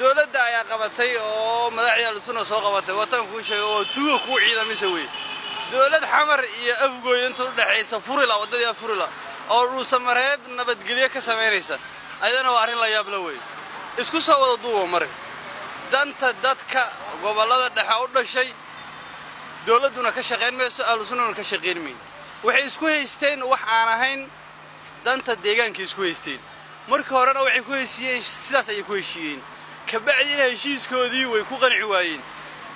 dawladda ayaa qabatay oo madaxda Ahlusunna soo qabatay watan ku sheegay oo tuuga ku ciidamisa way dawlad xamar iyo afgooy inta u dhaxaysa furila wadada furila oo ruusamareeb nabadgelyo ka sameynaysa ayadana waa arrin la yaab la way isku soo wada duubo mar danta dadka gobolada dhexe u dhashay dawladuna ka shaqeyn mayso Ahlusunna ka shaqeyn min waxay isku haysteen wax aan ahayn danta deegaanka isku haysteen markii horena waxay ku heshiiyeen sidaas ay ku heshiiyeen ka bacdina heshiiskoodii way ku qanci waayeen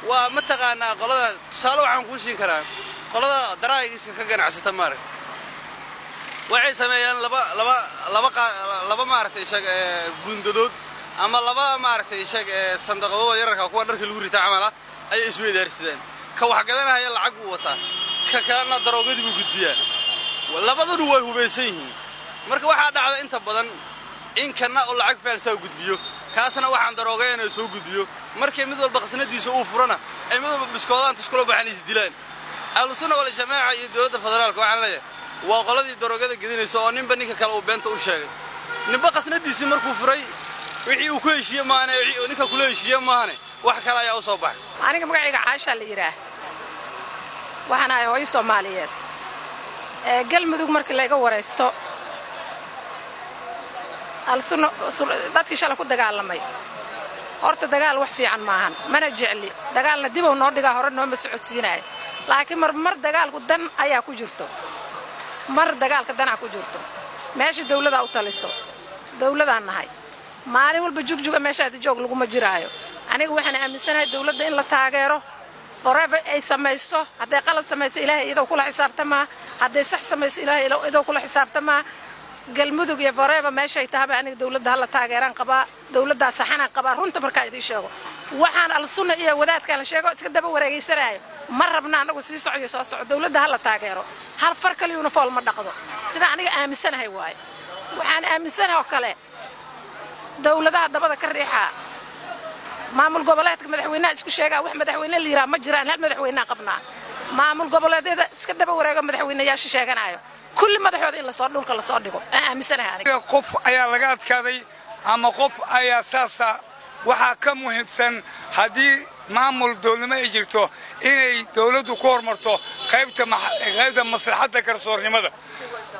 waa ma taqaanaa qolada tusaale waxaan ku siin karaa qolada daraagiska ka ganacsata maarag waxay sameeyaan laba maartay shaq gundadood ama laba maartay shaq sandaaqadood yararka kuwa dharka lagu rita camala ay isweydaarsadeen ka wax gadanaya lacag u wata ka kalena daroogadi buu gudbiyaa labadadu way hubeysan yihiin marka waxa dhacda inta badan in kana oo lacag faalsa gudbiyo kaasna waxaan daroogeynaa soo gudbiyo markii mid walba qasnadiisa uu furana ay mid walba biskoodaan iskula baxan isdilaan Ahlusunna wal Jamaa iyo dawladda federaalka waxaan leeyahay waa qoladii daroogada gidinayso oo ninka kale uu beenta u sheegay ninba qasnadiisa markuu furay wixii uu ku heshiiyay maana wixii ninka kula heshiiyay maana wax kale ayaa u soo baxay aniga magacayga Caasha la yiraahdo waxaan ahay hooyo Soomaaliyeed galmudug markii laga wareysto Ahlusunna dadkii shalay ku dagaalamay horta dagaal wax fiican maahan mana jecli dagaalna dib uu noo dhigaa hore noo ma socodsiinay laakiin mar dagaalku dan ayaa ku jirto mar dagaalka dan ku jirto meesha dawladda u taliso dawladda nahay maalin walba jugjuga meesha joog lagu ma jiraayo aniga waxaan aaminsanahay dawladda in la taageero forever ay samayso haday qalad samayso ilaahay idoo kula xisaabtama haday sax samayso ilaahay idoo kula xisaabtama galmudug iyo forever meesha ay tahay aniga dawladda la taageeran qaba dawladda saxana qaba runta marka ay sheego waxaan Ahlusunna iyo wadaadka la sheego iska daba wareegaysanayo mar rabna anagu sii socdo soo socdo dawladda la taageero hal far kale una fool ma dhaqdo sida aniga aaminsanahay waay waxaan aaminsanahay oo kale dawladaha dabada ka riixa maamul goboleedka madaxweynaha isku sheega wax madaxweyne la yiraahdo ma jiraan hal madaxweynaha qabnaa maamul goboleedyada iska daba wareego madaxweynayaasha sheeganayo kulli madaxooda in la soo dhulka la soo dhigo aaminsanahay aniga qof ayaa laga adkaaday ama qof ayaa saasa waxa ka muhiimsan hadii maamul dawladnimo ay jirto inay dawladdu ku hormarto qaybta maslaxadda garsoornimada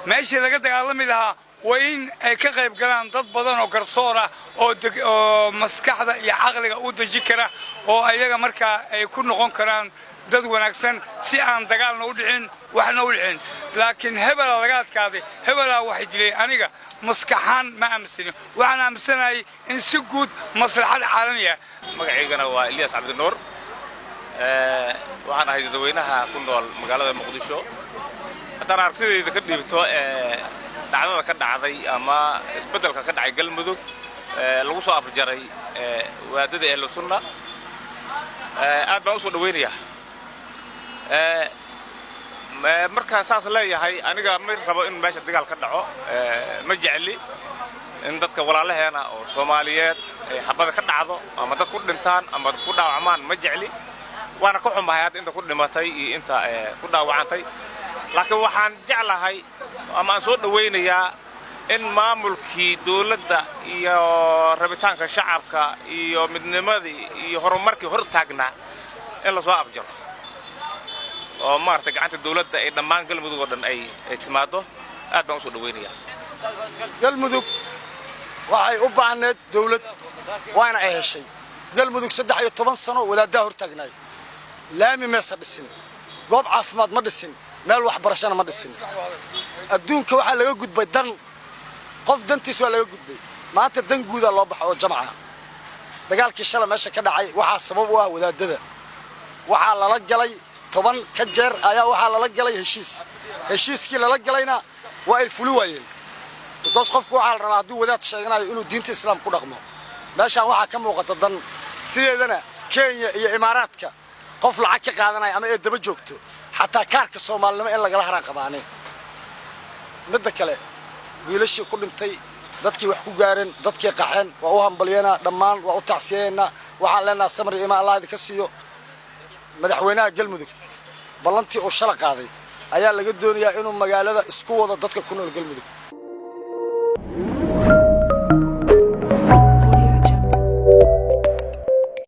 meeshii laga dagaalami lahaa waa in ay ka qayb galaan dad badan oo garsoor ah oo maskaxda iyo caqliga u daji kara oo ayaga markaa ay ku noqon karaan dad wanaagsan si aan dagaalna u dhicin waxna u dhicin laakiin hebel laga adkaaday hebel waxa dilay aniga maskaxan ma aaminsani waxaan aaminsanahay in si guud maslaxada caalamiga magaceygana waa Ilyas Cabdi Nuur waxaan ahay dadweynaha ku nool magaalada Muqdisho haddana aragtidayda ka dhiibto dhacdada ka dhacday ama isbedelka ka dhacay galmudug lagu soo afjaray waadada Ahlusunna aad baan u soo dhaweynayaa marka saas leeyahay aniga ma rabo in meesha dagaal ka dhaco ma jecli in dadka walaalaheena oo Soomaaliyeed ay xabada ka dhacdo ama dad ku dhintaan ama ku dhaawacmaan ma jecli waana ka xumahay inta ku dhimatay iyo inta ku dhaawacantay laakiin waxaan jeclahay ama soo dhaweynayaa in maamulkii dawladda iyo rabitaanka shacabka iyo midnimadii iyo horumarkii hor taagna in la soo afjaro oo maarta gacanta dawladda ay dhammaan galmudug oo dhan ay timaado aad baan u soo dhaweynayaa galmudug waxay u baahneed dawlad waana ay heshay galmudug 13 sano wadaadda hor taagnay laami meesa dhisin goob caafimaad ma dhisin meel wax barashana ma dhisin adduunka waxa laga gudbay dan qof dantiis waa laga gudbay maanta dan guuda loo baxo oo jamca dagaalkii shalay meesha ka dhacay waxa sabab u ah wadaadada waxa la galay 10 ka jeer ayaa waxa la galay heshiiskii la galayna waa ay fuli waayeen because qofku waxa la rabaa haduu wadaad sheeganayo inuu diinta islaam ku dhaqmo meeshaan waxa ka muuqata dan sideedana Kenya iyo Imaaraadka qof lacag ka qaadanay ama ay daba joogto hatta kaarka Soomaalnimo in laga haran qabaanay midda kale wiilashii ku dhintay dadkii wax ku gaareen dadkii qaxeen waa u hambalyeena dhammaan waa u tacsiyeena waxa leenahay samir ima Allah ka siiyo madaxweynaha galmudug ballantii oo shala qaaday ayaa laga doonayaa inuu magaalada isku wado dadka ku nool galmudug